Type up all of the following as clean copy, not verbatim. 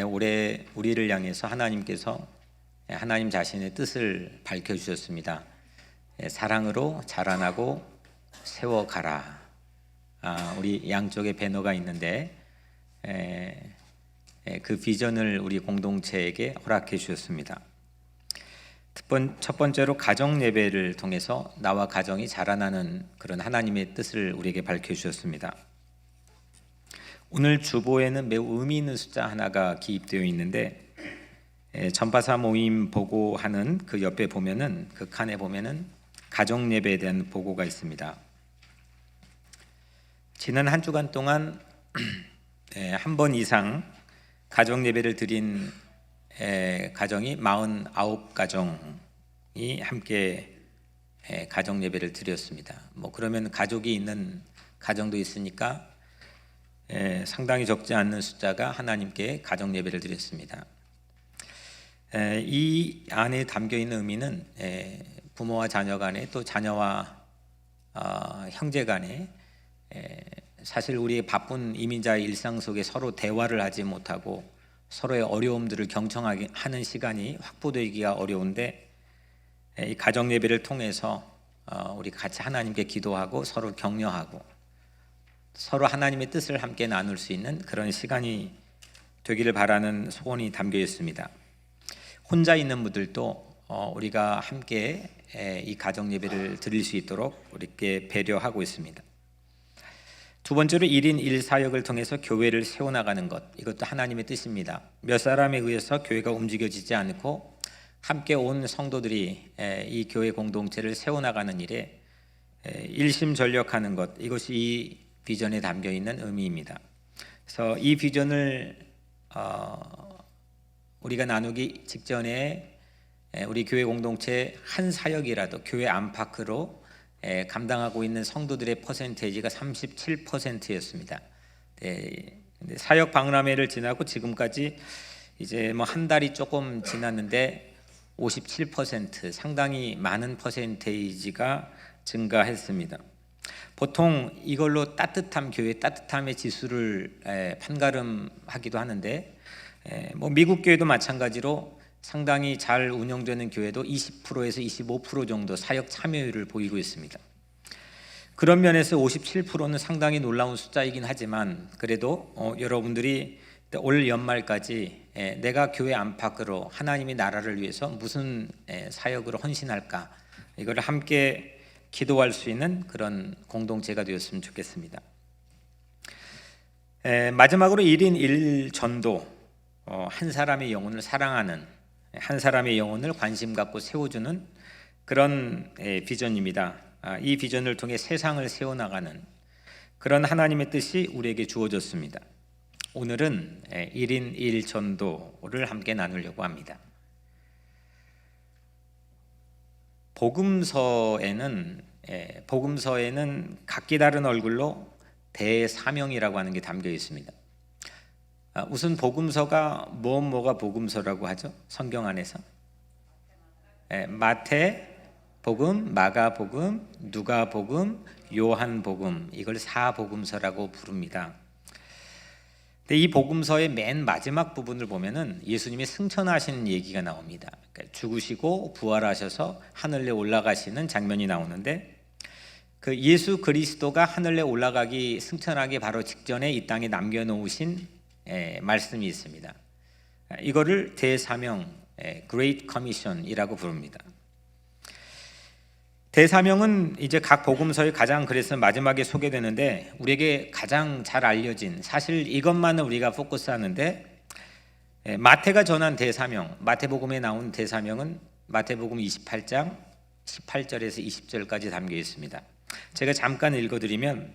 올해 우리를 향해서 하나님께서 하나님 자신의 뜻을 밝혀주셨습니다. 사랑으로 자라나고 세워가라. 우리 양쪽에 배너가 있는데 그 비전을 우리 공동체에게 허락해 주셨습니다. 첫 번째로 가정 예배를 통해서 나와 가정이 자라나는 그런 하나님의 뜻을 우리에게 밝혀주셨습니다. 오늘 주보에는 매우 의미 있는 숫자 하나가 기입되어 있는데 전파사 모임 보고하는 그 옆에 보면은 그 칸에 보면은 가정 예배에 대한 보고가 있습니다. 지난 한 주간 동안 한 번 이상 가정 예배를 드린 가정이 49가정이 함께 가정 예배를 드렸습니다. 그러면 가족이 있는 가정도 있으니까 상당히 적지 않는 숫자가 하나님께 가정 예배를 드렸습니다. 이 안에 담겨 있는 의미는 부모와 자녀 간에 또 자녀와 형제 간에 사실 우리의 바쁜 이민자의 일상 속에 서로 대화를 하지 못하고 서로의 어려움들을 경청하게 하는 시간이 확보되기가 어려운데 이 가정 예배를 통해서 우리 같이 하나님께 기도하고 서로 격려하고 서로 하나님의 뜻을 함께 나눌 수 있는 그런 시간이 되기를 바라는 소원이 담겨 있습니다. 혼자 있는 분들도 우리가 함께 이 가정 예배를 드릴 수 있도록 우리께 배려하고 있습니다. 두 번째로 1인 1사역을 통해서 교회를 세워나가는 것, 이것도 하나님의 뜻입니다. 몇 사람에 의해서 교회가 움직여지지 않고 함께 온 성도들이 이 교회 공동체를 세워나가는 일에 일심전력하는 것, 이것이 이 비전에 담겨 있는 의미입니다. 그래서 이 비전을 우리가 나누기 직전에 우리 교회 공동체 한 사역이라도 교회 안팎으로 감당하고 있는 성도들의 퍼센테이지가 37%였습니다. 사역 박람회를 지나고 지금까지 이제 한 달이 조금 지났는데 57%, 상당히 많은 퍼센테이지가 증가했습니다. 보통 이걸로 따뜻함, 교회 따뜻함의 지수를 판가름하기도 하는데 미국 교회도 마찬가지로 상당히 잘 운영되는 교회도 20%에서 25% 정도 사역 참여율을 보이고 있습니다. 그런 면에서 57%는 상당히 놀라운 숫자이긴 하지만 그래도 여러분들이 올 연말까지 내가 교회 안팎으로 하나님의 나라를 위해서 무슨 사역으로 헌신할까, 이걸 함께 기도할 수 있는 그런 공동체가 되었으면 좋겠습니다. 마지막으로 1인 1전도, 한 사람의 영혼을 사랑하는, 한 사람의 영혼을 관심 갖고 세워주는 그런 비전입니다. 이 비전을 통해 세상을 세워나가는 그런 하나님의 뜻이 우리에게 주어졌습니다. 오늘은 1인 1전도를 함께 나누려고 합니다. 복음서에는 각기 다른 얼굴로 대사명이라고 하는 게 담겨 있습니다. 우선 복음서가 뭐가 복음서라고 하죠? 성경 안에서 마태 복음, 마가 복음, 누가 복음, 요한 복음, 이걸 사복음서라고 부릅니다. 근데 이 복음서의 맨 마지막 부분을 보면은 예수님이 승천하신 얘기가 나옵니다. 그러니까 죽으시고 부활하셔서 하늘에 올라가시는 장면이 나오는데 그 예수 그리스도가 하늘에 올라가기 승천하기 바로 직전에 이 땅에 남겨놓으신 말씀이 있습니다. 이거를 대사명, Great Commission이라고 부릅니다. 대사명은 이제 각 복음서의 가장 그래서 마지막에 소개되는데 우리에게 가장 잘 알려진, 사실 이것만을 우리가 포커스하는데 마태가 전한 대사명, 마태복음에 나온 대사명은 마태복음 28장 18절에서 20절까지 담겨 있습니다. 제가 잠깐 읽어드리면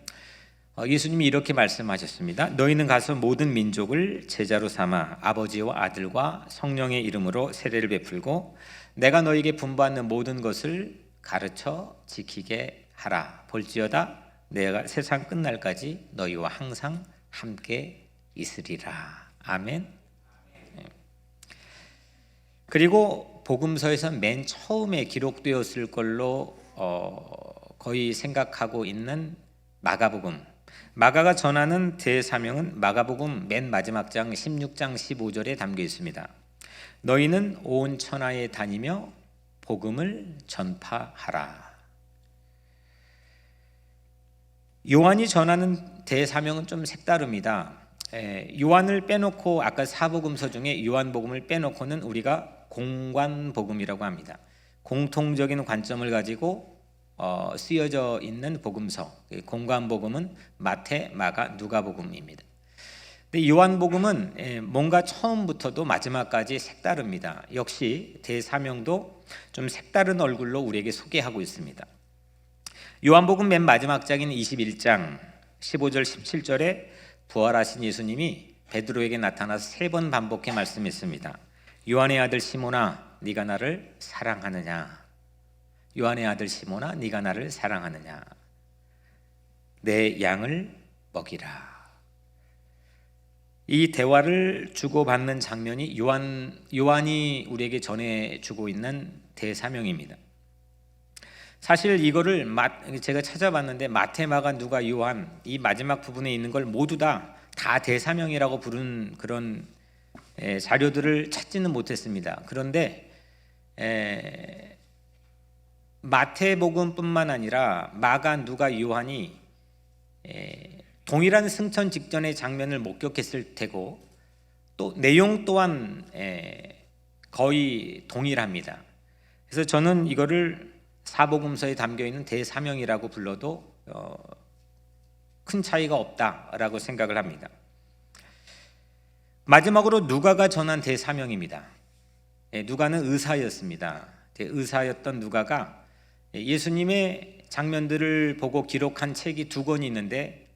예수님이 이렇게 말씀하셨습니다. 너희는 가서 모든 민족을 제자로 삼아 아버지와 아들과 성령의 이름으로 세례를 베풀고 내가 너희에게 분부하는 모든 것을 가르쳐 지키게 하라. 볼지어다 내가 세상 끝날까지 너희와 항상 함께 있으리라. 아멘. 그리고 복음서에서 맨 처음에 기록되었을 걸로 거의 생각하고 있는 마가복음, 마가가 전하는 대사명은 마가복음 맨 마지막 장 16장 15절에 담겨 있습니다. 너희는 온 천하에 다니며 복음을 전파하라. 요한이 전하는 대사명은 좀 색다릅니다. 요한을 빼놓고 아까 사복음서 중에 요한복음을 빼놓고는 우리가 공관복음이라고 합니다. 공통적인 관점을 가지고 쓰여져 있는 복음서, 공관복음은 마태, 마가, 누가복음입니다. 근데 요한복음은 뭔가 처음부터도 마지막까지 색다릅니다. 역시 대사명도 좀 색다른 얼굴로 우리에게 소개하고 있습니다. 요한복음 맨 마지막 장인 21장 15절 17절에 부활하신 예수님이 베드로에게 나타나서 3번 반복해 말씀했습니다. 요한의 아들 시몬아, 네가 나를 사랑하느냐? 요한의 아들 시몬아, 네가 나를 사랑하느냐? 내 양을 먹이라. 이 대화를 주고받는 장면이 요한이 우리에게 전해주고 있는 대사명입니다. 사실 이거를 제가 찾아봤는데 마태, 마가, 누가, 요한 이 마지막 부분에 있는 걸 모두 다 대사명이라고 부른 그런 자료들을 찾지는 못했습니다. 그런데 마태복음뿐만 아니라 마가, 누가, 요한이 동일한 승천 직전의 장면을 목격했을 테고 또 내용 또한 거의 동일합니다. 그래서 저는 이거를 사복음서에 담겨있는 대사명이라고 불러도 큰 차이가 없다라고 생각을 합니다. 마지막으로 누가가 전한 대사명입니다. 누가는 의사였습니다. 의사였던 누가가 예수님의 장면들을 보고 기록한 책이 2권이 있는데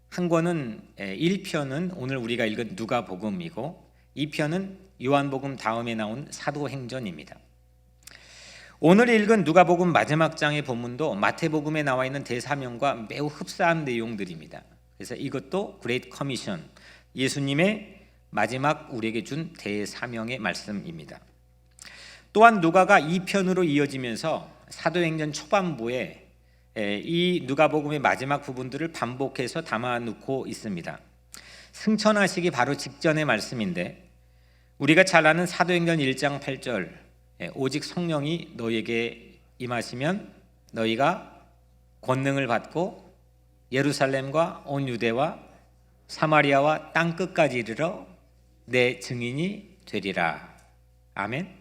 한 권은 1편은 오늘 우리가 읽은 누가복음이고 2편은 요한복음 다음에 나온 사도행전입니다. 오늘 읽은 누가복음 마지막 장의 본문도 마태복음에 나와 있는 대사명과 매우 흡사한 내용들입니다. 그래서 이것도 그레이트 커미션, 예수님의 마지막 우리에게 준 대사명의 말씀입니다. 또한 누가가 2편으로 이어지면서 사도행전 초반부에 이 누가복음의 마지막 부분들을 반복해서 담아놓고 있습니다. 승천하시기 바로 직전의 말씀인데 우리가 잘 아는 사도행전 1장 8절 오직 성령이 너희에게 임하시면 너희가 권능을 받고 예루살렘과 온 유대와 사마리아와 땅 끝까지 이르러 내 증인이 되리라. 아멘.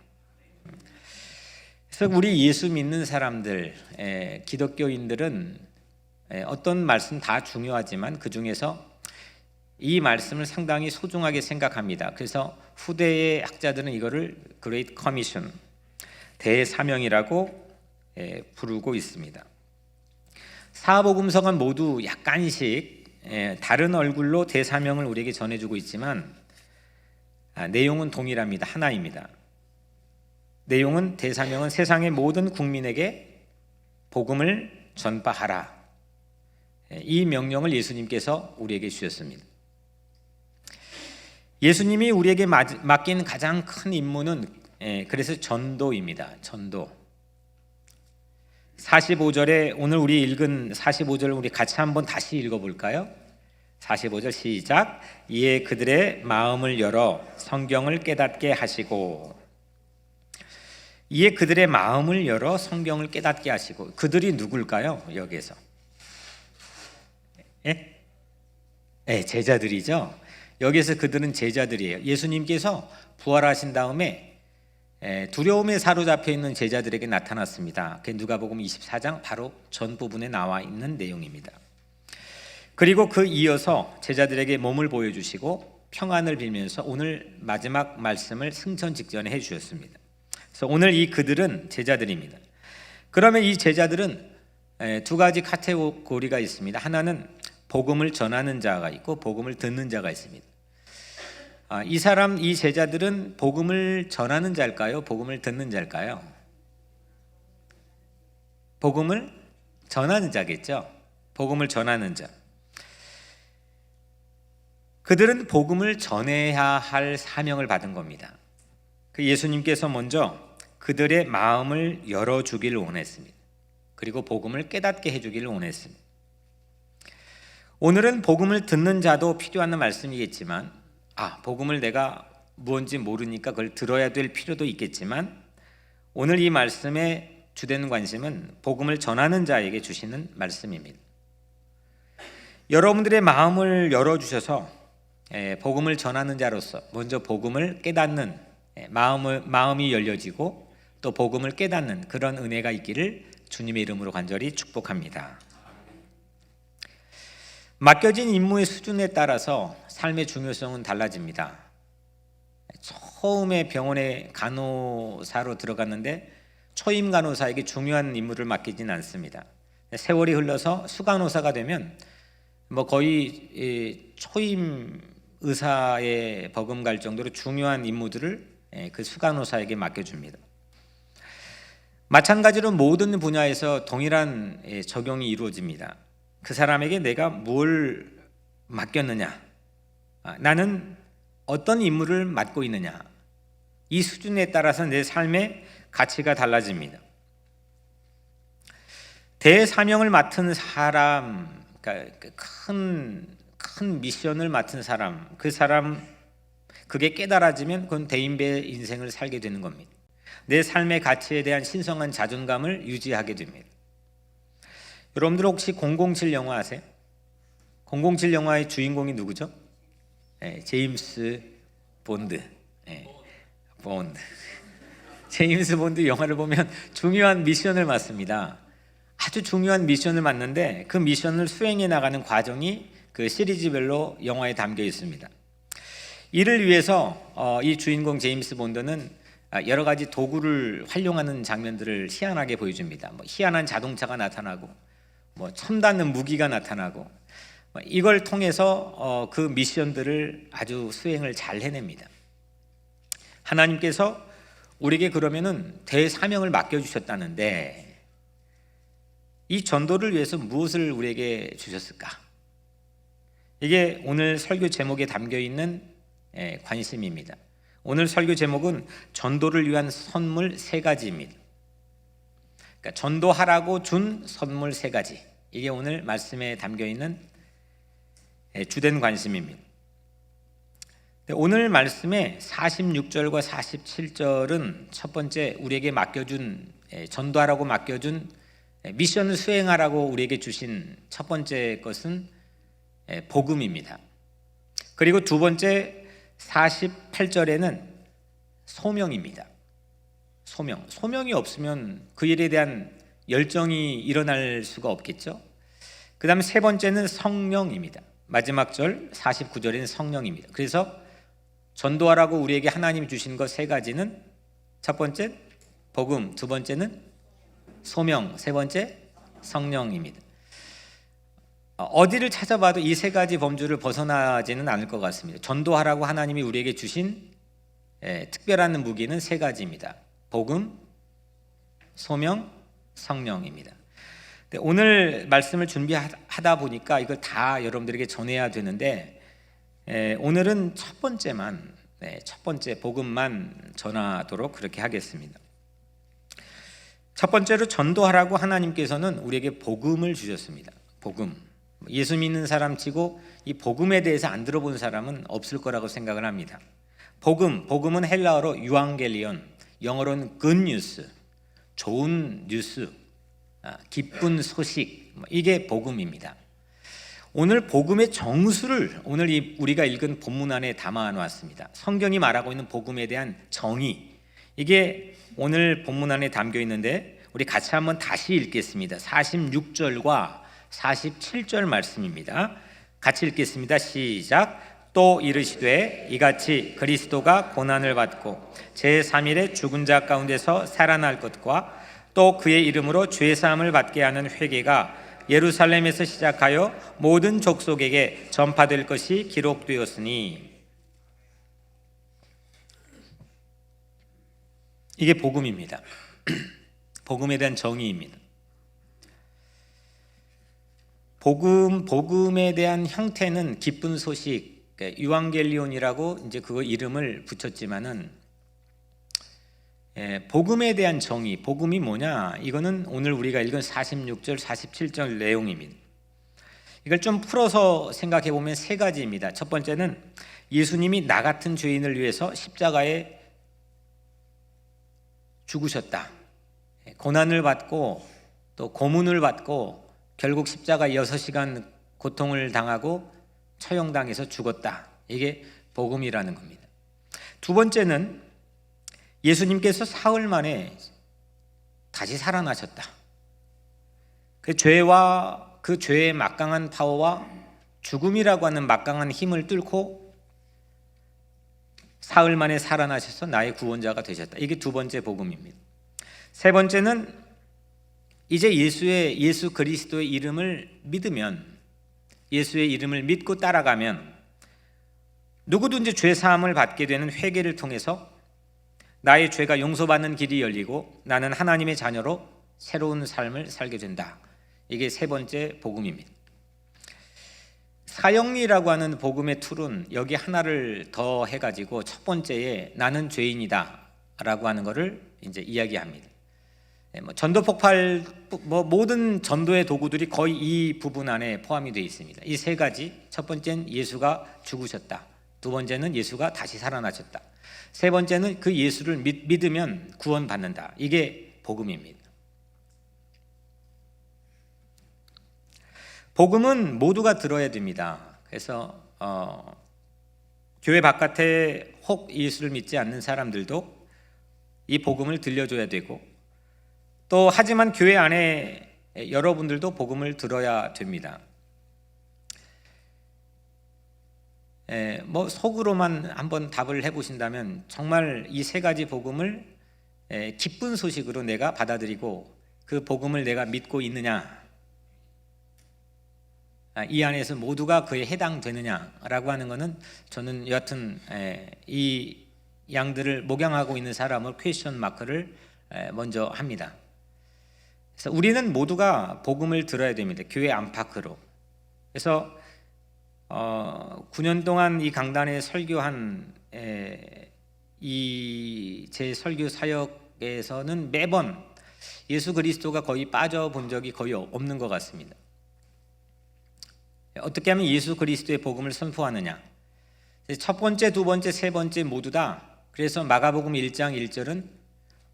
그래서 우리 예수 믿는 사람들, 기독교인들은 어떤 말씀 다 중요하지만 그 중에서 이 말씀을 상당히 소중하게 생각합니다. 그래서 후대의 학자들은 이거를 그레이트 커미션, 대사명이라고 부르고 있습니다. 사복음서가 모두 약간씩 다른 얼굴로 대사명을 우리에게 전해주고 있지만 내용은 동일합니다. 하나입니다. 내용은 대사명은 세상의 모든 국민에게 복음을 전파하라. 이 명령을 예수님께서 우리에게 주셨습니다. 예수님이 우리에게 맡긴 가장 큰 임무는 그래서 전도입니다. 전도. 45절에 오늘 우리 읽은 45절을 우리 같이 한번 다시 읽어볼까요? 45절 시작. 이에 그들의 마음을 열어 성경을 깨닫게 하시고, 이에 그들의 마음을 열어 성경을 깨닫게 하시고, 그들이 누굴까요? 여기에서 제자들이죠. 여기에서 그들은 제자들이에요. 예수님께서 부활하신 다음에 두려움에 사로잡혀 있는 제자들에게 나타났습니다. 그 누가복음 24장 바로 전 부분에 나와 있는 내용입니다. 그리고 그 이어서 제자들에게 몸을 보여주시고 평안을 빌면서 오늘 마지막 말씀을 승천 직전에 해주셨습니다. 그래서 오늘 이 그들은 제자들입니다. 그러면 이 제자들은 2가지 카테고리가 있습니다. 하나는 복음을 전하는 자가 있고 복음을 듣는 자가 있습니다. 이 제자들은 복음을 전하는 자일까요? 복음을 듣는 자일까요? 복음을 전하는 자겠죠. 복음을 전하는 자. 그들은 복음을 전해야 할 사명을 받은 겁니다. 그 예수님께서 먼저 그들의 마음을 열어주기를 원했습니다. 그리고 복음을 깨닫게 해주기를 원했습니다. 오늘은 복음을 듣는 자도 필요한 말씀이겠지만, 복음을 내가 뭔지 모르니까 그걸 들어야 될 필요도 있겠지만, 오늘 이 말씀의 주된 관심은 복음을 전하는 자에게 주시는 말씀입니다. 여러분들의 마음을 열어주셔서 복음을 전하는 자로서 먼저 복음을 깨닫는 마음이 열려지고 또 복음을 깨닫는 그런 은혜가 있기를 주님의 이름으로 간절히 축복합니다. 맡겨진 임무의 수준에 따라서 삶의 중요성은 달라집니다. 처음에 병원에 간호사로 들어갔는데 초임 간호사에게 중요한 임무를 맡기진 않습니다. 세월이 흘러서 수간호사가 되면 거의 초임 의사에 버금갈 정도로 중요한 임무들을 그 수간호사에게 맡겨줍니다. 마찬가지로 모든 분야에서 동일한 적용이 이루어집니다. 그 사람에게 내가 뭘 맡겼느냐, 나는 어떤 임무를 맡고 있느냐, 이 수준에 따라서 내 삶의 가치가 달라집니다. 대사명을 맡은 사람, 그러니까 큰 미션을 맡은 사람, 그게 깨달아지면 그건 대인배의 인생을 살게 되는 겁니다. 내 삶의 가치에 대한 신성한 자존감을 유지하게 됩니다. 여러분들 혹시 007 영화 아세요? 007 영화의 주인공이 누구죠? 제임스 본드. 본드. 제임스 본드 영화를 보면 중요한 미션을 맡습니다. 아주 중요한 미션을 맡는데 그 미션을 수행해 나가는 과정이 그 시리즈별로 영화에 담겨 있습니다. 이를 위해서 이 주인공 제임스 본드는 여러 가지 도구를 활용하는 장면들을 희한하게 보여줍니다. 희한한 자동차가 나타나고 첨단 무기가 나타나고 이걸 통해서 그 미션들을 아주 수행을 잘 해냅니다. 하나님께서 우리에게 그러면은 대사명을 맡겨주셨다는데 이 전도를 위해서 무엇을 우리에게 주셨을까? 이게 오늘 설교 제목에 담겨있는 관심입니다. 오늘 설교 제목은 전도를 위한 선물 3가지입니다. 그러니까 전도하라고 준 선물 3가지, 이게 오늘 말씀에 담겨있는 주된 관심입니다. 오늘 말씀의 46절과 47절은 첫 번째 우리에게 맡겨준, 전도하라고 맡겨준 미션을 수행하라고 우리에게 주신 첫 번째 것은 복음입니다. 그리고 두 번째 48절에는 소명입니다. 소명이 없으면 그 일에 대한 열정이 일어날 수가 없겠죠. 그 다음에 세 번째는 성령입니다. 마지막 절 49절에는 성령입니다. 그래서 전도하라고 우리에게 하나님이 주신 것 3가지는 첫 번째 복음, 두 번째는 소명, 세 번째 성령입니다. 어디를 찾아봐도 이 3가지 범주를 벗어나지는 않을 것 같습니다. 전도하라고 하나님이 우리에게 주신 특별한 무기는 3가지입니다. 복음, 소명, 성령입니다. 오늘 말씀을 준비하다 보니까 이걸 다 여러분들에게 전해야 되는데 오늘은 첫 번째 복음만 전하도록 그렇게 하겠습니다. 첫 번째로 전도하라고 하나님께서는 우리에게 복음을 주셨습니다. 복음. 예수 믿는 사람 치고 이 복음에 대해서 안 들어본 사람은 없을 거라고 생각을 합니다. 복음은 헬라어로 유앙겔리온, 영어로는 good news, 좋은 뉴스, 기쁜 소식, 이게 복음입니다. 오늘 복음의 정수를 오늘 우리가 읽은 본문 안에 담아 놓았습니다. 성경이 말하고 있는 복음에 대한 정의, 이게 오늘 본문 안에 담겨 있는데 우리 같이 한번 다시 읽겠습니다. 46절과 47절 말씀입니다. 같이 읽겠습니다. 시작. 또 이르시되 이같이 그리스도가 고난을 받고 제3일에 죽은 자 가운데서 살아날 것과 또 그의 이름으로 죄사함을 받게 하는 회개가 예루살렘에서 시작하여 모든 족속에게 전파될 것이 기록되었으니, 이게 복음입니다. 복음에 대한 정의입니다. 복음에 대한 형태는 기쁜 소식, 유앙겔리온이라고 이제 그거 이름을 붙였지만은 복음에 대한 정의, 복음이 뭐냐? 이거는 오늘 우리가 읽은 46절, 47절 내용입니다. 이걸 좀 풀어서 생각해 보면 세 가지입니다. 첫 번째는 예수님이 나 같은 죄인을 위해서 십자가에 죽으셨다. 고난을 받고 또 고문을 받고 결국 십자가 6시간 고통을 당하고 처형당해서 죽었다. 이게 복음이라는 겁니다. 두 번째는 예수님께서 사흘 만에 다시 살아나셨다. 그 죄와 그 죄의 막강한 파워와 죽음이라고 하는 막강한 힘을 뚫고 사흘 만에 살아나셔서 나의 구원자가 되셨다. 이게 두 번째 복음입니다. 세 번째는 이제 예수 그리스도의 이름을 믿으면, 예수의 이름을 믿고 따라가면 누구든지 죄 사함을 받게 되는 회개를 통해서 나의 죄가 용서받는 길이 열리고 나는 하나님의 자녀로 새로운 삶을 살게 된다. 이게 세 번째 복음입니다. 사형리라고 하는 복음의 툴은 여기 하나를 더 해가지고 첫 번째에 나는 죄인이다 라고 하는 것을 이제 이야기합니다. 전도 폭발, 모든 전도의 도구들이 거의 이 부분 안에 포함이 되어 있습니다. 이 세 가지, 첫 번째는 예수가 죽으셨다. 두 번째는 예수가 다시 살아나셨다. 세 번째는 그 예수를 믿으면 구원받는다. 이게 복음입니다. 복음은 모두가 들어야 됩니다. 그래서 교회 바깥에 혹 예수를 믿지 않는 사람들도 이 복음을 들려줘야 되고, 또 하지만 교회 안에 여러분들도 복음을 들어야 됩니다. 속으로만 한번 답을 해보신다면 정말 이 세 가지 복음을 기쁜 소식으로 내가 받아들이고 그 복음을 내가 믿고 있느냐, 이 안에서 모두가 그에 해당되느냐라고 하는 것은 저는 여하튼 이 양들을 목양하고 있는 사람을 퀘스천 마크를 먼저 합니다. 그래서 우리는 모두가 복음을 들어야 됩니다. 교회 안팎으로. 그래서 9년 동안 이 강단에 설교한 이 제 설교 사역에서는 매번 예수 그리스도가 거의 빠져본 적이 거의 없는 것 같습니다. 어떻게 하면 예수 그리스도의 복음을 선포하느냐? 첫 번째, 두 번째, 세 번째 모두 다, 그래서 마가복음 1장 1절은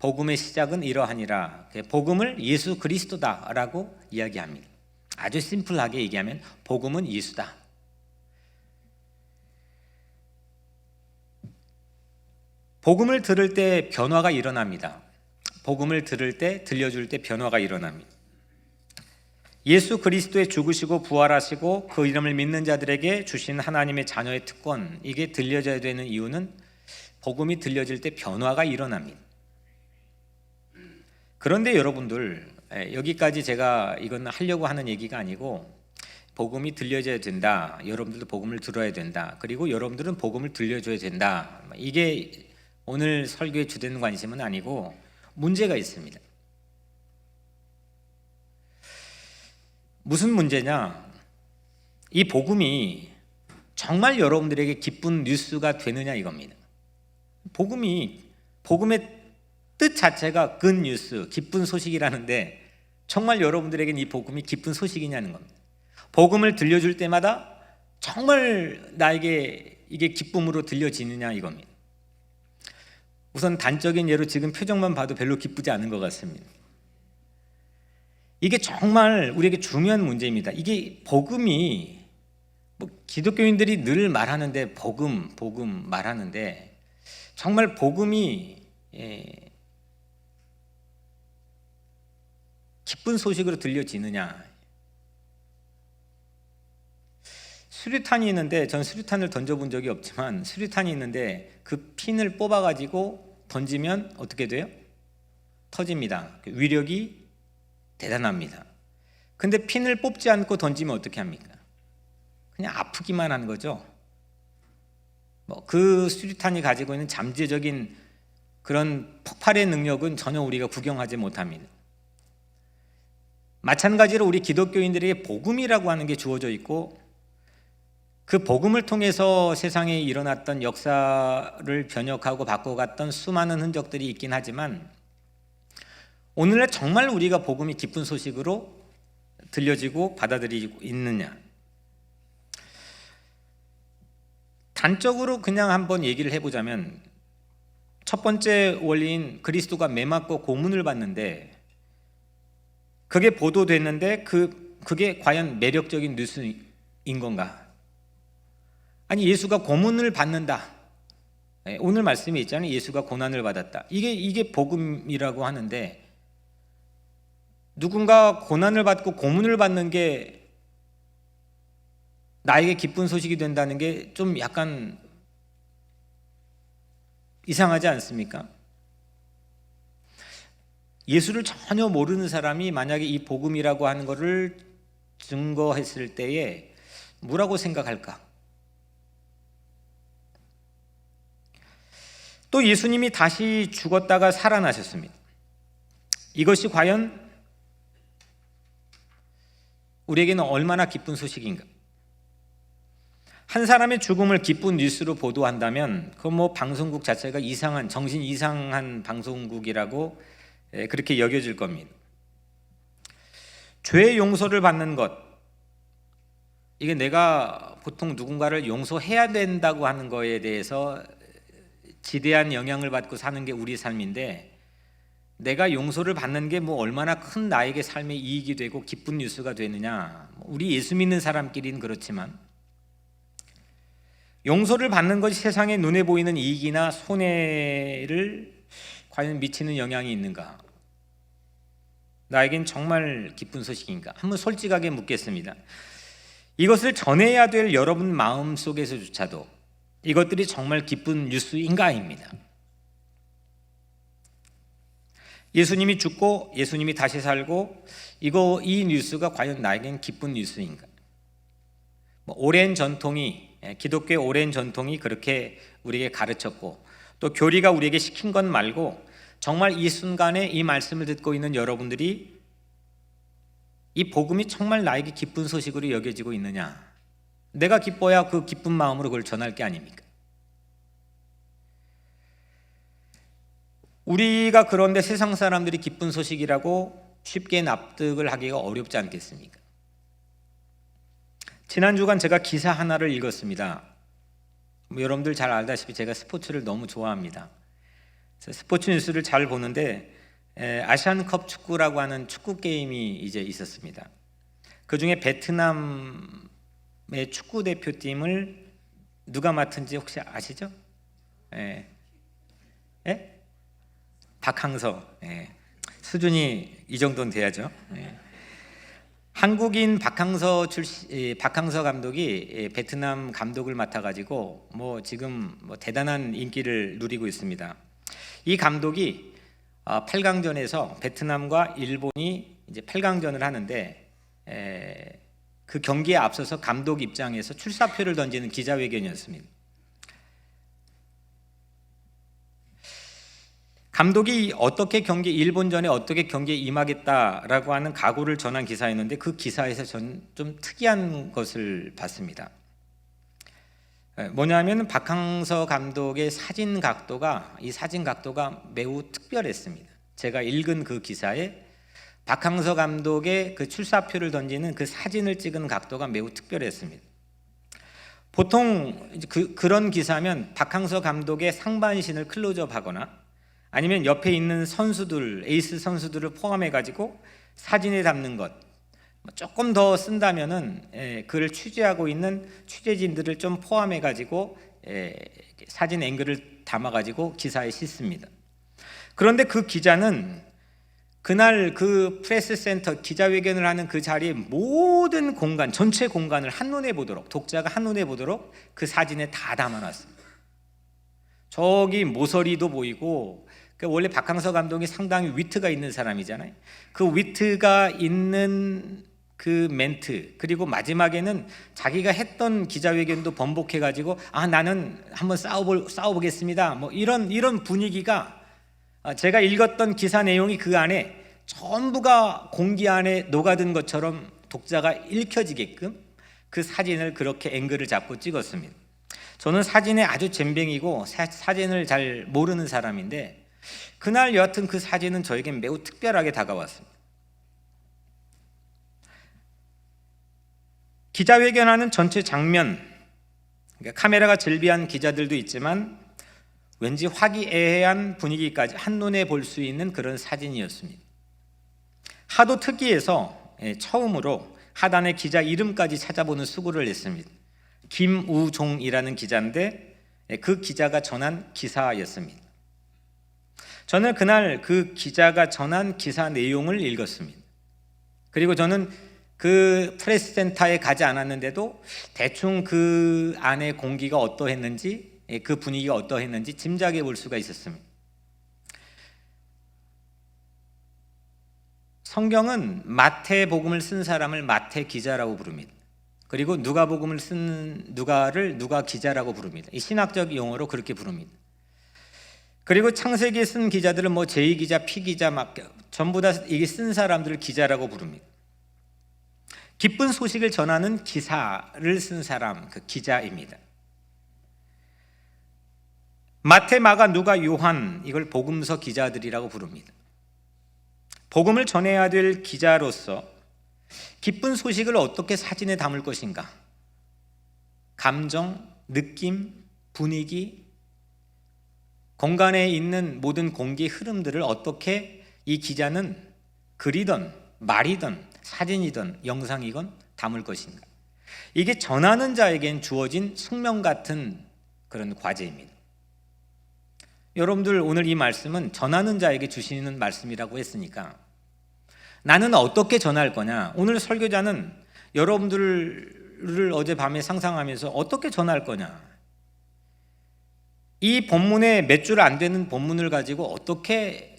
복음의 시작은 이러하니라. 복음을 예수 그리스도다라고 이야기합니다. 아주 심플하게 얘기하면 복음은 예수다. 복음을 들을 때 변화가 일어납니다. 복음을 들을 때, 들려줄 때 변화가 일어납니다. 예수 그리스도의 죽으시고 부활하시고 그 이름을 믿는 자들에게 주신 하나님의 자녀의 특권, 이게 들려져야 되는 이유는 복음이 들려질 때 변화가 일어납니다. 그런데 여러분들, 여기까지 제가 이건 하려고 하는 얘기가 아니고, 복음이 들려져야 된다, 여러분들도 복음을 들어야 된다, 그리고 여러분들은 복음을 들려줘야 된다, 이게 오늘 설교의 주된 관심은 아니고 문제가 있습니다. 무슨 문제냐? 이 복음이 정말 여러분들에게 기쁜 뉴스가 되느냐 이겁니다. 복음의 뜻 자체가 good news, 기쁜 소식이라는데 정말 여러분들에게는 이 복음이 기쁜 소식이냐는 겁니다. 복음을 들려줄 때마다 정말 나에게 이게 기쁨으로 들려지느냐 이겁니다. 우선 단적인 예로 지금 표정만 봐도 별로 기쁘지 않은 것 같습니다. 이게 정말 우리에게 중요한 문제입니다. 이게 복음이 기독교인들이 늘 말하는데 복음 말하는데 정말 복음이 기쁜 소식으로 들려지느냐. 수류탄이 있는데, 전 수류탄을 던져본 적이 없지만 수류탄이 있는데 그 핀을 뽑아가지고 던지면 어떻게 돼요? 터집니다. 위력이 대단합니다. 근데 핀을 뽑지 않고 던지면 어떻게 합니까? 그냥 아프기만 하는 거죠. 그 수류탄이 가지고 있는 잠재적인 그런 폭발의 능력은 전혀 우리가 구경하지 못합니다. 마찬가지로 우리 기독교인들에게 복음이라고 하는 게 주어져 있고, 그 복음을 통해서 세상에 일어났던 역사를 변혁하고 바꿔갔던 수많은 흔적들이 있긴 하지만, 오늘날 정말 우리가 복음이 기쁜 소식으로 들려지고 받아들이고 있느냐, 단적으로 그냥 한번 얘기를 해보자면, 첫 번째 원리인 그리스도가 매 맞고 고문을 받는데 그게 보도됐는데 그게 과연 매력적인 뉴스인 건가? 아니, 예수가 고문을 받는다. 오늘 말씀에 있잖아요. 예수가 고난을 받았다. 이게 복음이라고 하는데, 누군가 고난을 받고 고문을 받는 게 나에게 기쁜 소식이 된다는 게 좀 약간 이상하지 않습니까? 예수를 전혀 모르는 사람이 만약에 이 복음이라고 하는 것을 증거했을 때에 뭐라고 생각할까? 또 예수님이 다시 죽었다가 살아나셨습니다. 이것이 과연 우리에게는 얼마나 기쁜 소식인가? 한 사람의 죽음을 기쁜 뉴스로 보도한다면 그 방송국 자체가 이상한, 정신 이상한 방송국이라고 그렇게 여겨질 겁니다. 죄 용서를 받는 것, 이게 내가 보통 누군가를 용서해야 된다고 하는 거에 대해서 지대한 영향을 받고 사는 게 우리 삶인데, 내가 용서를 받는 게 얼마나 큰 나에게 삶의 이익이 되고 기쁜 뉴스가 되느냐, 우리 예수 믿는 사람끼리는 그렇지만 용서를 받는 것이 세상에 눈에 보이는 이익이나 손해를 과연 미치는 영향이 있는가? 나에겐 정말 기쁜 소식인가? 한번 솔직하게 묻겠습니다. 이것을 전해야 될 여러분 마음속에서조차도 이것들이 정말 기쁜 뉴스인가입니다. 예수님이 죽고 예수님이 다시 살고 이 뉴스가 과연 나에겐 기쁜 뉴스인가? 오랜 전통이, 기독교의 오랜 전통이 그렇게 우리에게 가르쳤고, 또 교리가 우리에게 시킨 것 말고 정말 이 순간에 이 말씀을 듣고 있는 여러분들이 이 복음이 정말 나에게 기쁜 소식으로 여겨지고 있느냐? 내가 기뻐야 그 기쁜 마음으로 그걸 전할 게 아닙니까? 우리가 그런데 세상 사람들이 기쁜 소식이라고 쉽게 납득을 하기가 어렵지 않겠습니까? 지난 주간 제가 기사 하나를 읽었습니다. 여러분들 잘 알다시피 제가 스포츠를 너무 좋아합니다. 스포츠 뉴스를 잘 보는데 아시안컵 축구라고 하는 축구 게임이 이제 있었습니다. 그 중에 베트남의 축구 대표팀을 누가 맡은지 혹시 아시죠? 예? 박항서. 수준이 이 정도는 돼야죠. 한국인 박항서 감독이 베트남 감독을 맡아가지고 지금 대단한 인기를 누리고 있습니다. 이 감독이 8강전에서 베트남과 일본이 이제 8강전을 하는데 그 경기에 앞서서 감독 입장에서 출사표를 던지는 기자회견이었습니다. 감독이 일본전에 어떻게 경기에 임하겠다라고 하는 각오를 전한 기사였는데, 그 기사에서 저는 좀 특이한 것을 봤습니다. 뭐냐면 박항서 감독의 사진 각도가 매우 특별했습니다. 제가 읽은 그 기사에 박항서 감독의 그 출사표를 던지는 그 사진을 찍은 각도가 매우 특별했습니다. 보통 그런 기사면 박항서 감독의 상반신을 클로즈업하거나 아니면 옆에 있는 선수들, 에이스 선수들을 포함해가지고 사진에 담는 것, 조금 더 쓴다면은 그를 취재하고 있는 취재진들을 좀 포함해가지고 사진 앵글을 담아가지고 기사에 싣습니다. 그런데 그 기자는 그날 그 프레스 센터 기자회견을 하는 그 자리에 모든 공간, 전체 공간을 한눈에 보도록, 독자가 한눈에 보도록 그 사진에 다 담아놨습니다. 저기 모서리도 보이고, 원래 박항서 감독이 상당히 위트가 있는 사람이잖아요. 그 위트가 있는 그 멘트, 그리고 마지막에는 자기가 했던 기자회견도 번복해가지고 나는 한번 싸워보겠습니다. 이런 분위기가, 제가 읽었던 기사 내용이 그 안에 전부가 공기 안에 녹아든 것처럼 독자가 읽혀지게끔 그 사진을 그렇게 앵글을 잡고 찍었습니다. 저는 사진에 아주 젬병이고 사진을 잘 모르는 사람인데, 그날 여하튼 그 사진은 저에겐 매우 특별하게 다가왔습니다. 기자회견하는 전체 장면, 그러니까 카메라가 즐비한 기자들도 있지만 왠지 화기애애한 분위기까지 한눈에 볼 수 있는 그런 사진이었습니다. 하도 특이해서 처음으로 하단에 기자 이름까지 찾아보는 수고를 했습니다. 김우종이라는 기자인데 그 기자가 전한 기사였습니다. 저는 그날 그 기자가 전한 기사 내용을 읽었습니다. 그리고 저는 그 프레스센터에 가지 않았는데도 대충 그 안의 공기가 어떠했는지, 그 분위기가 어떠했는지 짐작해 볼 수가 있었습니다. 성경은 마태복음을 쓴 사람을 마태 기자라고 부릅니다. 그리고 누가복음을 쓴 누가를 누가 기자라고 부릅니다. 이 신학적 용어로 그렇게 부릅니다. 그리고 창세기에 쓴 기자들은 뭐 제2 기자, P 기자 막 전부 다 이게 쓴 사람들을 기자라고 부릅니다. 기쁜 소식을 전하는 기사를 쓴 사람, 그 기자입니다. 마태, 마가, 누가, 요한 이걸 복음서 기자들이라고 부릅니다. 복음을 전해야 될 기자로서 기쁜 소식을 어떻게 사진에 담을 것인가? 감정, 느낌, 분위기, 공간에 있는 모든 공기 흐름들을 어떻게 이 기자는 글이든 말이든 사진이든 영상이건 담을 것인가? 이게 전하는 자에겐 주어진 숙명 같은 그런 과제입니다. 여러분들 오늘 이 말씀은 전하는 자에게 주시는 말씀이라고 했으니까 나는 어떻게 전할 거냐? 오늘 설교자는 여러분들을 어젯밤에 상상하면서 어떻게 전할 거냐? 이 본문에 몇 줄 안 되는 본문을 가지고 어떻게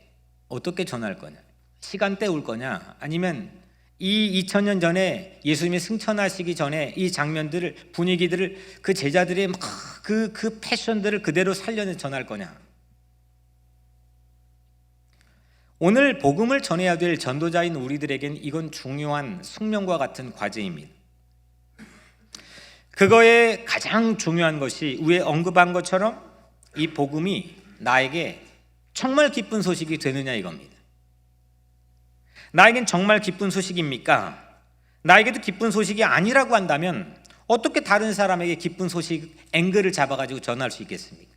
전할 거냐? 시간 때울 거냐? 아니면 이 2000년 전에 예수님이 승천하시기 전에 이 장면들을, 분위기들을 그 제자들의 막 그 패션들을 그대로 살려내 전할 거냐? 오늘 복음을 전해야 될 전도자인 우리들에겐 이건 중요한 숙명과 같은 과제입니다. 그거에 가장 중요한 것이 위에 언급한 것처럼 이 복음이 나에게 정말 기쁜 소식이 되느냐 이겁니다. 나에겐 정말 기쁜 소식입니까? 나에게도 기쁜 소식이 아니라고 한다면 어떻게 다른 사람에게 기쁜 소식 앵글을 잡아가지고 전할 수 있겠습니까?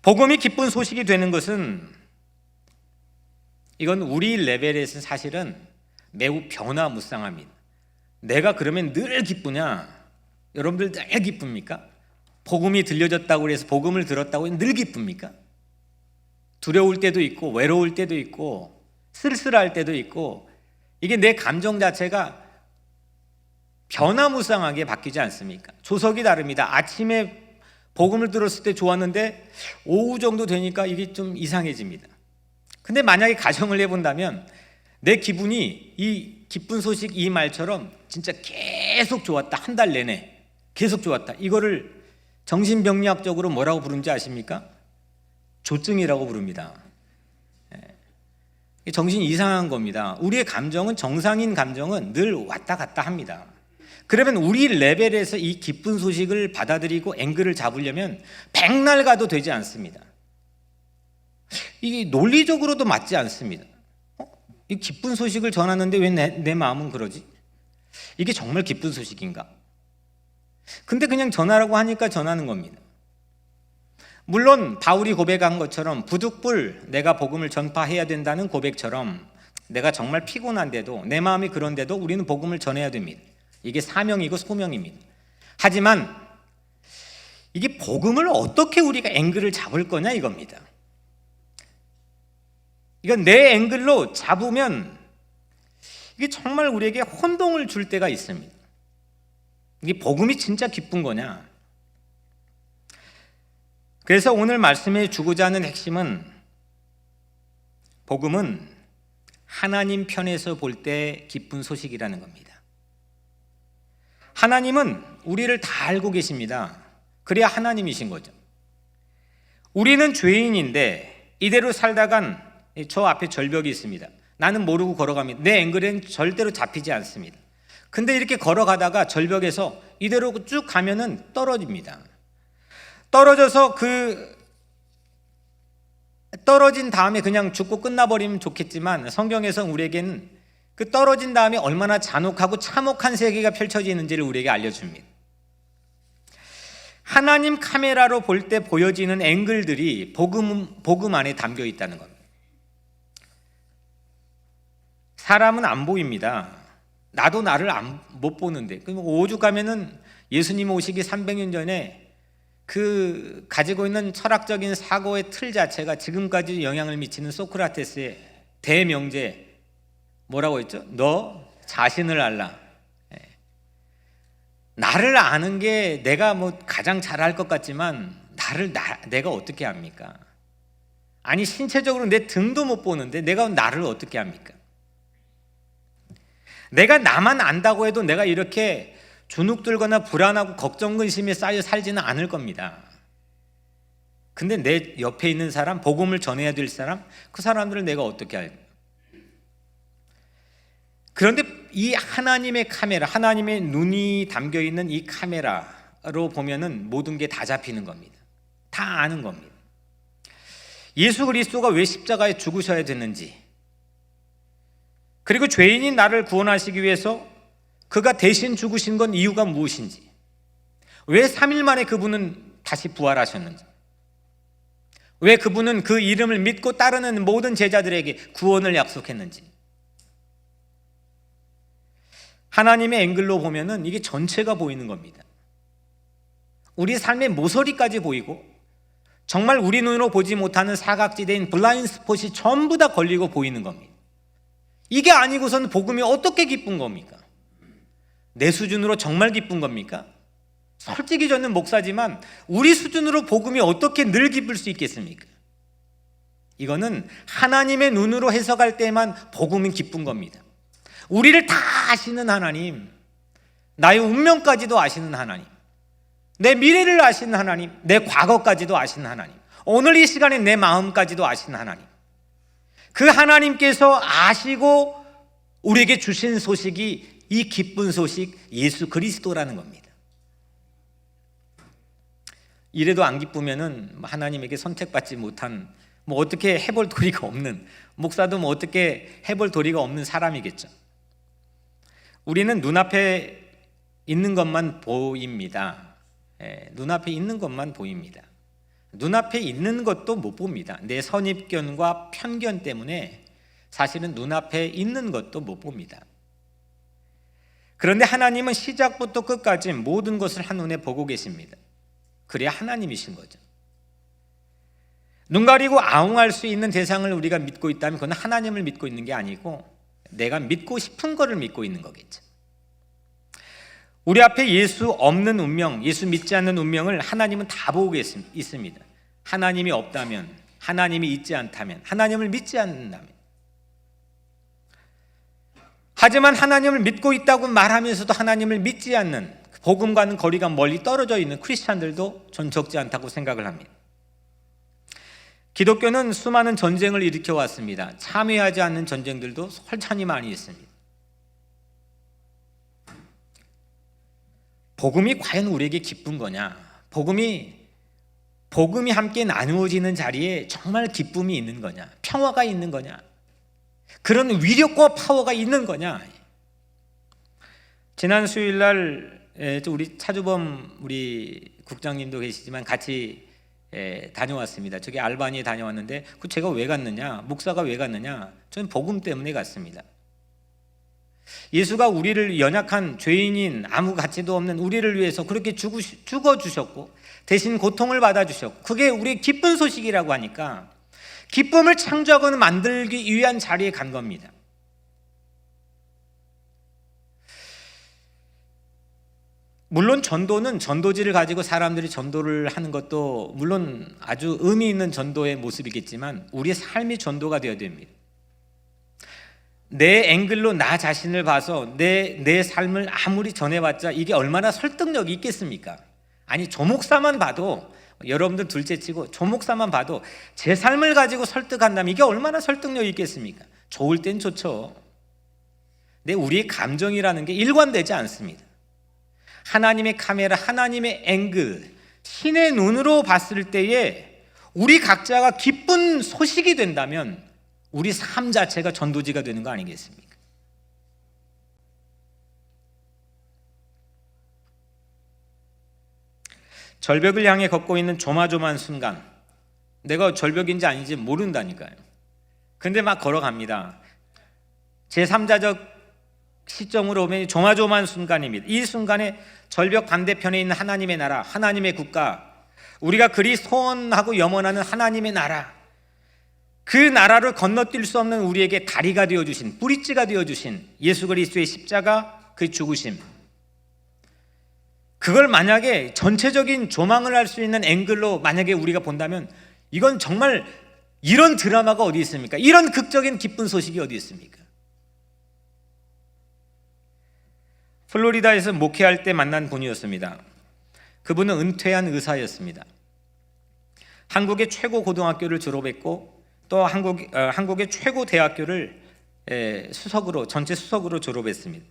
복음이 기쁜 소식이 되는 것은 이건 우리 레벨에서는 사실은 매우 변화무쌍합니다. 내가 그러면 늘 기쁘냐? 여러분들 늘 기쁩니까? 복음이 들려졌다고 해서 복음을 들었다고 해서 늘 기쁩니까? 두려울 때도 있고 외로울 때도 있고 쓸쓸할 때도 있고 이게 내 감정 자체가 변화무쌍하게 바뀌지 않습니까? 조석이 다릅니다. 아침에 복음을 들었을 때 좋았는데 오후 정도 되니까 이게 좀 이상해집니다. 근데 만약에 가정을 해본다면 내 기분이 이 기쁜 소식 이 말처럼 진짜 계속 좋았다. 한 달 내내 계속 좋았다. 이거를 정신병리학적으로 뭐라고 부르는지 아십니까? 조증이라고 부릅니다. 정신이 이상한 겁니다. 우리의 감정은 정상인 감정은 늘 왔다 갔다 합니다. 그러면 우리 레벨에서 이 기쁜 소식을 받아들이고 앵글을 잡으려면 백날 가도 되지 않습니다. 이게 논리적으로도 맞지 않습니다. 이 기쁜 소식을 전하는데 왜 내 마음은 그러지? 이게 정말 기쁜 소식인가? 근데 그냥 전하라고 하니까 전하는 겁니다. 물론 바울이 고백한 것처럼 부득불 내가 복음을 전파해야 된다는 고백처럼 내가 정말 피곤한데도 내 마음이 그런데도 우리는 복음을 전해야 됩니다. 이게 사명이고 소명입니다. 하지만 이게 복음을 어떻게 우리가 앵글을 잡을 거냐 이겁니다. 이건 내 앵글로 잡으면 이게 정말 우리에게 혼동을 줄 때가 있습니다. 이게 복음이 진짜 기쁜 거냐? 그래서 오늘 말씀에 주고자 하는 핵심은 복음은 하나님 편에서 볼 때 기쁜 소식이라는 겁니다. 하나님은 우리를 다 알고 계십니다. 그래야 하나님이신 거죠. 우리는 죄인인데 이대로 살다간 저 앞에 절벽이 있습니다. 나는 모르고 걸어갑니다. 내 앵글엔 절대로 잡히지 않습니다. 근데 이렇게 걸어가다가 절벽에서 이대로 쭉 가면은 떨어집니다. 떨어져서 떨어진 다음에 그냥 죽고 끝나버리면 좋겠지만 성경에서 우리에게는 그 떨어진 다음에 얼마나 잔혹하고 참혹한 세계가 펼쳐지는지를 우리에게 알려줍니다. 하나님 카메라로 볼 때 보여지는 앵글들이 복음 안에 담겨 있다는 겁니다. 사람은 안 보입니다. 나도 나를 못 보는데. 그럼 오죽 가면은 예수님 오시기 300년 전에 그 가지고 있는 철학적인 사고의 틀 자체가 지금까지 영향을 미치는 소크라테스의 대명제 뭐라고 했죠? 너 자신을 알라. 나를 아는 게 내가 뭐 가장 잘할 것 같지만 내가 어떻게 압니까? 아니 신체적으로 내 등도 못 보는데 내가 나를 어떻게 압니까? 내가 나만 안다고 해도 내가 이렇게 주눅들거나 불안하고 걱정 근심에 쌓여 살지는 않을 겁니다. 근데 내 옆에 있는 사람, 복음을 전해야 될 사람, 그 사람들을 내가 어떻게 알까? 그런데 이 하나님의 카메라, 하나님의 눈이 담겨 있는 이 카메라로 보면은 모든 게 다 잡히는 겁니다. 다 아는 겁니다. 예수 그리스도가 왜 십자가에 죽으셔야 됐는지, 그리고 죄인인 나를 구원하시기 위해서 그가 대신 죽으신 건 이유가 무엇인지, 왜 3일 만에 그분은 다시 부활하셨는지, 왜 그분은 그 이름을 믿고 따르는 모든 제자들에게 구원을 약속했는지, 하나님의 앵글로 보면은 이게 전체가 보이는 겁니다. 우리 삶의 모서리까지 보이고 정말 우리 눈으로 보지 못하는 사각지대인 블라인드 스폿이 전부 다 걸리고 보이는 겁니다. 이게 아니고선 복음이 어떻게 기쁜 겁니까? 내 수준으로 정말 기쁜 겁니까? 솔직히 저는 목사지만 우리 수준으로 복음이 어떻게 늘 기쁠 수 있겠습니까? 이거는 하나님의 눈으로 해석할 때만 복음이 기쁜 겁니다. 우리를 다 아시는 하나님, 나의 운명까지도 아시는 하나님, 내 미래를 아시는 하나님, 내 과거까지도 아시는 하나님, 오늘 이 시간에 내 마음까지도 아시는 하나님, 그 하나님께서 아시고 우리에게 주신 소식이 이 기쁜 소식 예수 그리스도라는 겁니다. 이래도 안 기쁘면은 하나님에게 선택받지 못한, 뭐 어떻게 해볼 도리가 없는, 목사도 뭐 어떻게 해볼 도리가 없는 사람이겠죠. 우리는 눈앞에 있는 것만 보입니다. 눈앞에 있는 것만 보입니다. 눈앞에 있는 것도 못 봅니다. 내 선입견과 편견 때문에 사실은 눈앞에 있는 것도 못 봅니다. 그런데 하나님은 시작부터 끝까지 모든 것을 한눈에 보고 계십니다. 그래야 하나님이신 거죠. 눈 가리고 아웅할 수 있는 대상을 우리가 믿고 있다면 그건 하나님을 믿고 있는 게 아니고 내가 믿고 싶은 거를 믿고 있는 거겠죠. 우리 앞에 예수 없는 운명, 예수 믿지 않는 운명을 하나님은 다 보고 있습니다. 하나님이 없다면, 하나님이 있지 않다면, 하나님을 믿지 않는다면. 하지만 하나님을 믿고 있다고 말하면서도 하나님을 믿지 않는, 복음과는 거리가 멀리 떨어져 있는 크리스찬들도 전 적지 않다고 생각을 합니다. 기독교는 수많은 전쟁을 일으켜 왔습니다. 참여하지 않는 전쟁들도 설찬이 많이 있습니다. 복음이 과연 우리에게 기쁜 거냐? 복음이 함께 나누어지는 자리에 정말 기쁨이 있는 거냐? 평화가 있는 거냐? 그런 위력과 파워가 있는 거냐? 지난 수요일 날 우리 차주범 우리 국장님도 계시지만 같이 다녀왔습니다. 저기 알바니에 다녀왔는데 제가 왜 갔느냐? 목사가 왜 갔느냐? 저는 복음 때문에 갔습니다. 예수가 우리를 연약한 죄인인 아무 가치도 없는 우리를 위해서 그렇게 죽어주셨고 대신 고통을 받아주셨고 그게 우리의 기쁜 소식이라고 하니까 기쁨을 창조하고 만들기 위한 자리에 간 겁니다. 물론 전도는 전도지를 가지고 사람들이 전도를 하는 것도 물론 아주 의미 있는 전도의 모습이겠지만 우리의 삶이 전도가 되어야 됩니다. 내 앵글로 나 자신을 봐서 내 삶을 아무리 전해봤자 이게 얼마나 설득력이 있겠습니까? 아니 조목사만 봐도 여러분들 둘째치고 조목사만 봐도 제 삶을 가지고 설득한다면 이게 얼마나 설득력이 있겠습니까? 좋을 땐 좋죠. 근데 우리의 감정이라는 게 일관되지 않습니다. 하나님의 카메라, 하나님의 앵글, 신의 눈으로 봤을 때에 우리 각자가 기쁜 소식이 된다면 우리 삶 자체가 전도지가 되는 거 아니겠습니까? 절벽을 향해 걷고 있는 조마조마한 순간, 내가 절벽인지 아닌지 모른다니까요. 근데 막 걸어갑니다. 제3자적 시점으로 보면 조마조마한 순간입니다. 이 순간에 절벽 반대편에 있는 하나님의 나라, 하나님의 국가, 우리가 그리 소원하고 염원하는 하나님의 나라, 그 나라를 건너뛸 수 없는 우리에게 다리가 되어주신, 브릿지가 되어주신 예수 그리스도의 십자가, 그 죽으심, 그걸 만약에 전체적인 조망을 할 수 있는 앵글로 만약에 우리가 본다면 이건 정말, 이런 드라마가 어디 있습니까? 이런 극적인 기쁜 소식이 어디 있습니까? 플로리다에서 목회할 때 만난 분이었습니다. 그분은 은퇴한 의사였습니다. 한국의 최고 고등학교를 졸업했고 또 한국의 최고 대학교를 전체 수석으로 졸업했습니다.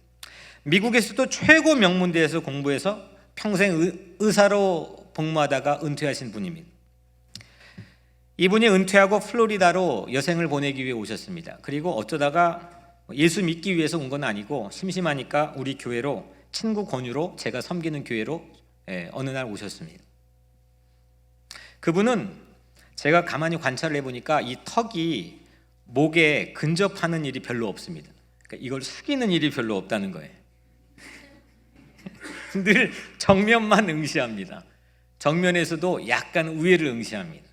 미국에서도 최고 명문대에서 공부해서 평생 의사로 복무하다가 은퇴하신 분입니다. 이분이 은퇴하고 플로리다로 여생을 보내기 위해 오셨습니다. 그리고 어쩌다가 예수 믿기 위해서 온 건 아니고 심심하니까 우리 교회로, 친구 권유로, 제가 섬기는 교회로 어느 날 오셨습니다. 그분은 제가 가만히 관찰을 해보니까 이 턱이 목에 근접하는 일이 별로 없습니다. 그러니까 이걸 숙이는 일이 별로 없다는 거예요. 늘 정면만 응시합니다. 정면에서도 약간 우회를 응시합니다.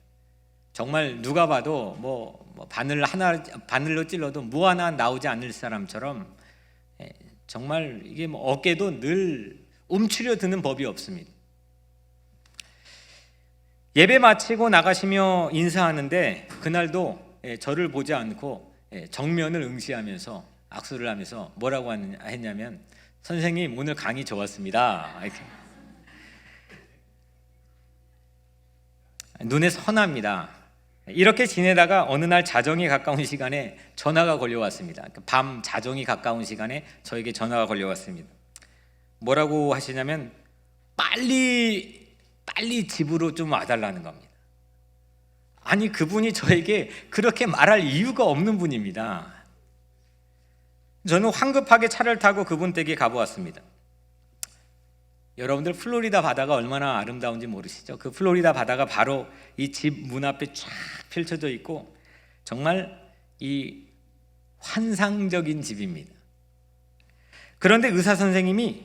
정말 누가 봐도 바늘로 찔러도 무 하나 나오지 않을 사람처럼 정말 이게 어깨도 늘 움츠려 드는 법이 없습니다. 예배 마치고 나가시며 인사하는데 그날도 저를 보지 않고 정면을 응시하면서 악수를 하면서 뭐라고 했냐면, 선생님 오늘 강의 좋았습니다. 이렇게. 눈에 선합니다. 이렇게 지내다가 어느 날 자정이 가까운 시간에 전화가 걸려왔습니다. 밤 자정이 가까운 시간에 저에게 전화가 걸려왔습니다. 뭐라고 하시냐면 빨리 집으로 좀 와달라는 겁니다. 아니, 그분이 저에게 그렇게 말할 이유가 없는 분입니다. 저는 황급하게 차를 타고 그분 댁에 가보았습니다. 여러분들 플로리다 바다가 얼마나 아름다운지 모르시죠? 그 플로리다 바다가 바로 이 집 문 앞에 쫙 펼쳐져 있고 정말 이 환상적인 집입니다. 그런데 의사 선생님이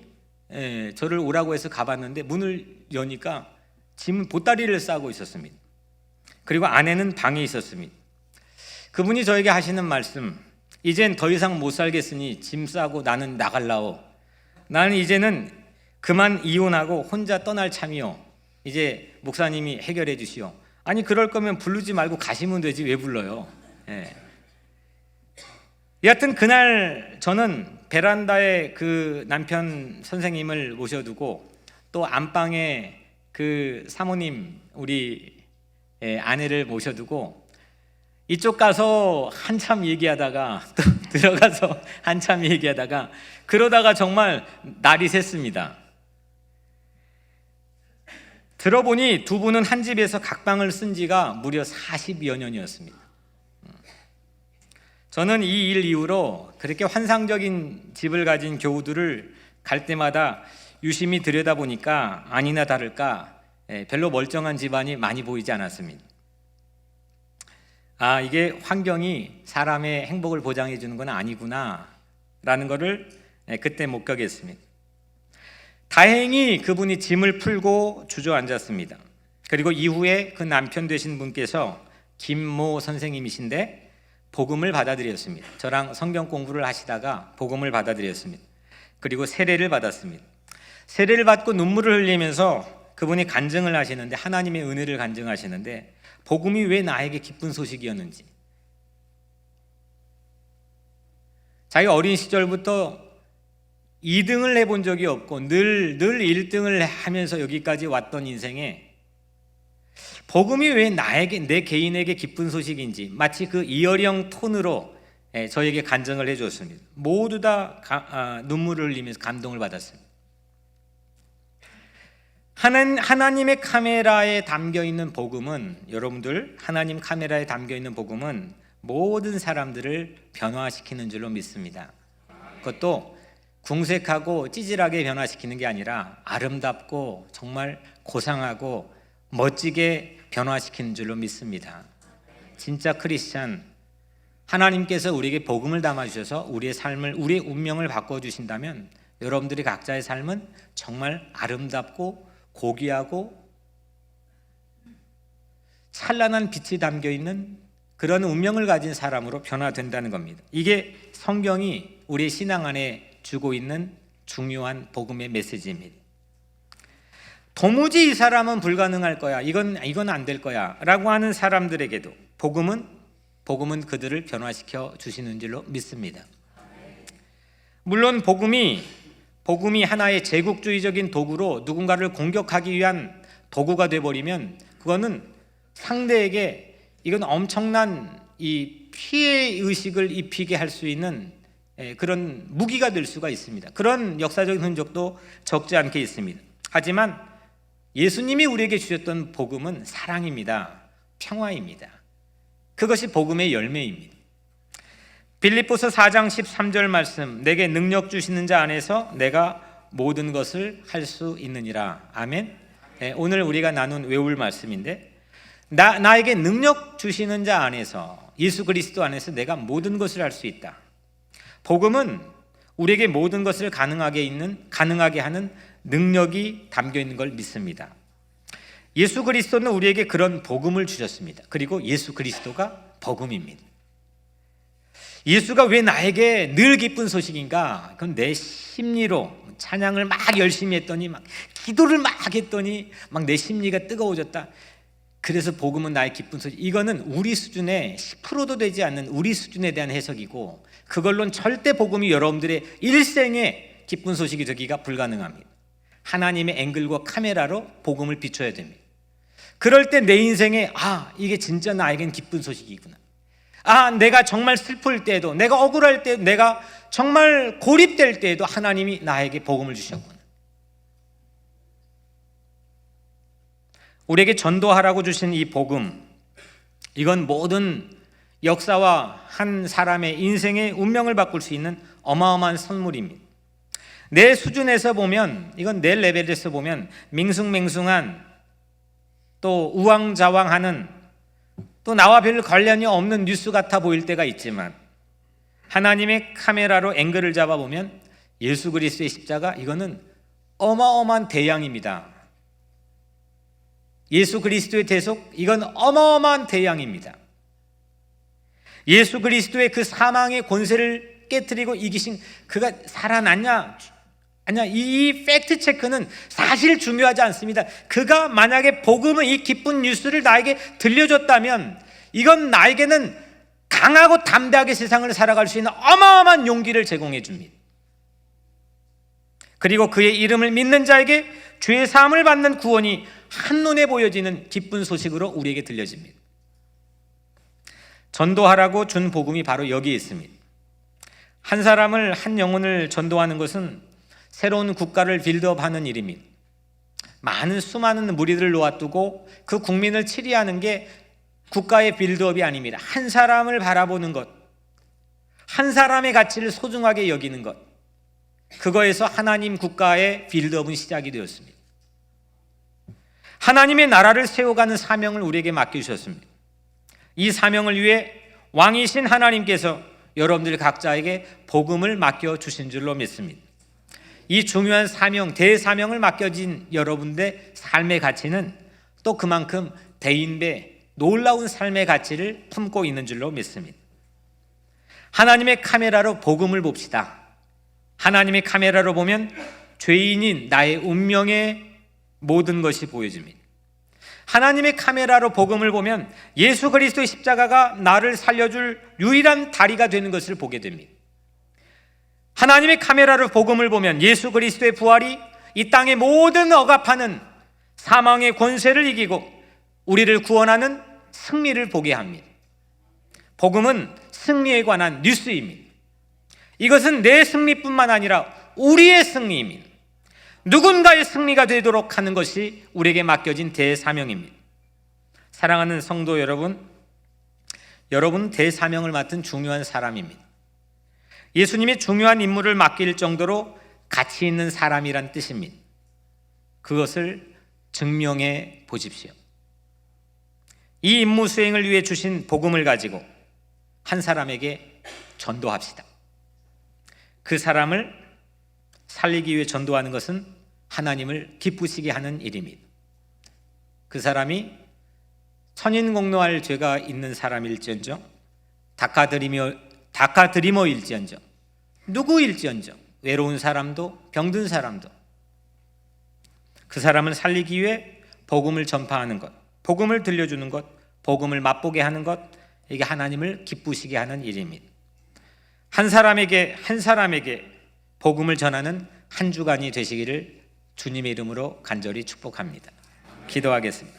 저를 오라고 해서 가봤는데 문을 여니까 짐 보따리를 싸고 있었습니다. 그리고 안에는 방에 있었습니다. 그분이 저에게 하시는 말씀, 이젠 더 이상 못 살겠으니 짐 싸고 나는 나갈라오. 나는 이제는 그만 이혼하고 혼자 떠날 참이요. 이제 목사님이 해결해 주시오. 아니, 그럴 거면 부르지 말고 가시면 되지 왜 불러요? 여하튼 그날 저는 베란다에 그 남편 선생님을 모셔두고 또 안방에 그 사모님, 우리 아내를 모셔두고 이쪽 가서 한참 얘기하다가 또 들어가서 한참 얘기하다가 그러다가 정말 날이 샜습니다. 들어보니 두 분은 한 집에서 각방을 쓴 지가 무려 40여 년이었습니다. 저는 이 일 이후로 그렇게 환상적인 집을 가진 교우들을 갈 때마다 유심히 들여다보니까 아니나 다를까 별로 멀쩡한 집안이 많이 보이지 않았습니다. 아, 이게 환경이 사람의 행복을 보장해 주는 건 아니구나 라는 것을 그때 목격했습니다. 다행히 그분이 짐을 풀고 주저앉았습니다. 그리고 이후에 그 남편 되신 분께서 김모 선생님이신데 복음을 받아들였습니다. 저랑 성경 공부를 하시다가 복음을 받아들였습니다. 그리고 세례를 받았습니다. 세례를 받고 눈물을 흘리면서 그분이 간증을 하시는데, 하나님의 은혜를 간증하시는데 복음이 왜 나에게 기쁜 소식이었는지, 자기 어린 시절부터 2등을 해본 적이 없고 늘 1등을 하면서 여기까지 왔던 인생에 복음이 왜 나에게, 내 개인에게 기쁜 소식인지 마치 그 이어령 톤으로 저에게 간증을 해주었습니다. 모두 다 눈물을 흘리면서 감동을 받았습니다. 하나님의 카메라에 담겨있는 복음은, 여러분들 하나님 카메라에 담겨있는 복음은 모든 사람들을 변화시키는 줄로 믿습니다. 그것도 궁색하고 찌질하게 변화시키는 게 아니라 아름답고 정말 고상하고 멋지게 변화시키는 줄로 믿습니다. 진짜 크리스찬, 하나님께서 우리에게 복음을 담아주셔서 우리의 삶을, 우리의 운명을 바꿔주신다면 여러분들이 각자의 삶은 정말 아름답고 고귀하고 찬란한 빛이 담겨있는 그런 운명을 가진 사람으로 변화된다는 겁니다. 이게 성경이 우리의 신앙 안에 주고 있는 중요한 복음의 메시지입니다. 도무지 이 사람은 불가능할 거야, 이건 안 될 거야 라고 하는 사람들에게도 복음은 그들을 변화시켜 주시는 줄로 믿습니다. 물론 복음이 하나의 제국주의적인 도구로 누군가를 공격하기 위한 도구가 되어버리면 그거는 상대에게 이건 엄청난 이 피해 의식을 입히게 할 수 있는 그런 무기가 될 수가 있습니다. 그런 역사적인 흔적도 적지 않게 있습니다. 하지만 예수님이 우리에게 주셨던 복음은 사랑입니다. 평화입니다. 그것이 복음의 열매입니다. 빌립보서 4장 13절 말씀, 내게 능력 주시는 자 안에서 내가 모든 것을 할 수 있느니라. 아멘. 오늘 우리가 외울 말씀인데, 나에게 능력 주시는 자 안에서, 예수 그리스도 안에서 내가 모든 것을 할 수 있다. 복음은 우리에게 모든 것을 가능하게 하는 능력이 담겨 있는 걸 믿습니다. 예수 그리스도는 우리에게 그런 복음을 주셨습니다. 그리고 예수 그리스도가 복음입니다. 예수가 왜 나에게 늘 기쁜 소식인가? 그건 내 심리로 찬양을 막 열심히 했더니, 막 기도를 막 했더니 막 내 심리가 뜨거워졌다. 그래서 복음은 나의 기쁜 소식. 이거는 우리 수준의 10%도 되지 않는 우리 수준에 대한 해석이고, 그걸로는 절대 복음이 여러분들의 일생의 기쁜 소식이 되기가 불가능합니다. 하나님의 앵글과 카메라로 복음을 비춰야 됩니다. 그럴 때 내 인생에 이게 진짜 나에겐 기쁜 소식이구나. 내가 정말 슬플 때에도, 내가 억울할 때에도, 내가 정말 고립될 때에도 하나님이 나에게 복음을 주셨구나. 우리에게 전도하라고 주신 이 복음, 이건 모든 역사와 한 사람의 인생의 운명을 바꿀 수 있는 어마어마한 선물입니다. 내 수준에서 보면, 이건 내 레벨에서 보면 밍숭맹숭한, 또 우왕좌왕하는, 또 나와 별 관련이 없는 뉴스 같아 보일 때가 있지만, 하나님의 카메라로 앵글을 잡아보면 예수 그리스도의 십자가, 이거는 어마어마한 대양입니다. 예수 그리스도의 대속, 이건 어마어마한 대양입니다. 예수 그리스도의 그 사망의 권세를 깨뜨리고 이기신 그가 살아났냐? 아니야, 이 팩트 체크는 사실 중요하지 않습니다. 그가 만약에 복음의 이 기쁜 뉴스를 나에게 들려줬다면 이건 나에게는 강하고 담대하게 세상을 살아갈 수 있는 어마어마한 용기를 제공해 줍니다. 그리고 그의 이름을 믿는 자에게 죄 사함을 받는 구원이 한눈에 보여지는 기쁜 소식으로 우리에게 들려집니다. 전도하라고 준 복음이 바로 여기에 있습니다. 한 사람을, 한 영혼을 전도하는 것은 새로운 국가를 빌드업하는 일입니다. 수많은 무리들을 놓아두고 그 국민을 치리하는 게 국가의 빌드업이 아닙니다. 한 사람을 바라보는 것, 한 사람의 가치를 소중하게 여기는 것, 그거에서 하나님 국가의 빌드업은 시작이 되었습니다. 하나님의 나라를 세워가는 사명을 우리에게 맡겨주셨습니다. 이 사명을 위해 왕이신 하나님께서 여러분들 각자에게 복음을 맡겨주신 줄로 믿습니다. 이 중요한 사명, 대사명을 맡겨진 여러분들의 삶의 가치는 또 그만큼 대인배, 놀라운 삶의 가치를 품고 있는 줄로 믿습니다. 하나님의 카메라로 복음을 봅시다. 하나님의 카메라로 보면 죄인인 나의 운명의 모든 것이 보여집니다. 하나님의 카메라로 복음을 보면 예수 그리스도의 십자가가 나를 살려줄 유일한 다리가 되는 것을 보게 됩니다. 하나님의 카메라로 복음을 보면 예수 그리스도의 부활이 이 땅의 모든 억압하는 사망의 권세를 이기고 우리를 구원하는 승리를 보게 합니다. 복음은 승리에 관한 뉴스입니다. 이것은 내 승리뿐만 아니라 우리의 승리입니다. 누군가의 승리가 되도록 하는 것이 우리에게 맡겨진 대사명입니다. 사랑하는 성도 여러분, 여러분 대사명을 맡은 중요한 사람입니다. 예수님이 중요한 임무를 맡길 정도로 가치 있는 사람이란 뜻입니다. 그것을 증명해 보십시오. 이 임무 수행을 위해 주신 복음을 가지고 한 사람에게 전도합시다. 그 사람을 살리기 위해 전도하는 것은 하나님을 기쁘시게 하는 일입니다. 그 사람이 천인공노할 죄가 있는 사람일지언정, 닥카드리머일지언정, 누구일지언정, 외로운 사람도 병든 사람도 그 사람을 살리기 위해 복음을 전파하는 것, 복음을 들려주는 것, 복음을 맛보게 하는 것, 이게 하나님을 기쁘시게 하는 일입니다. 한 사람에게 복음을 전하는 한 주간이 되시기를 주님의 이름으로 간절히 축복합니다. 기도하겠습니다.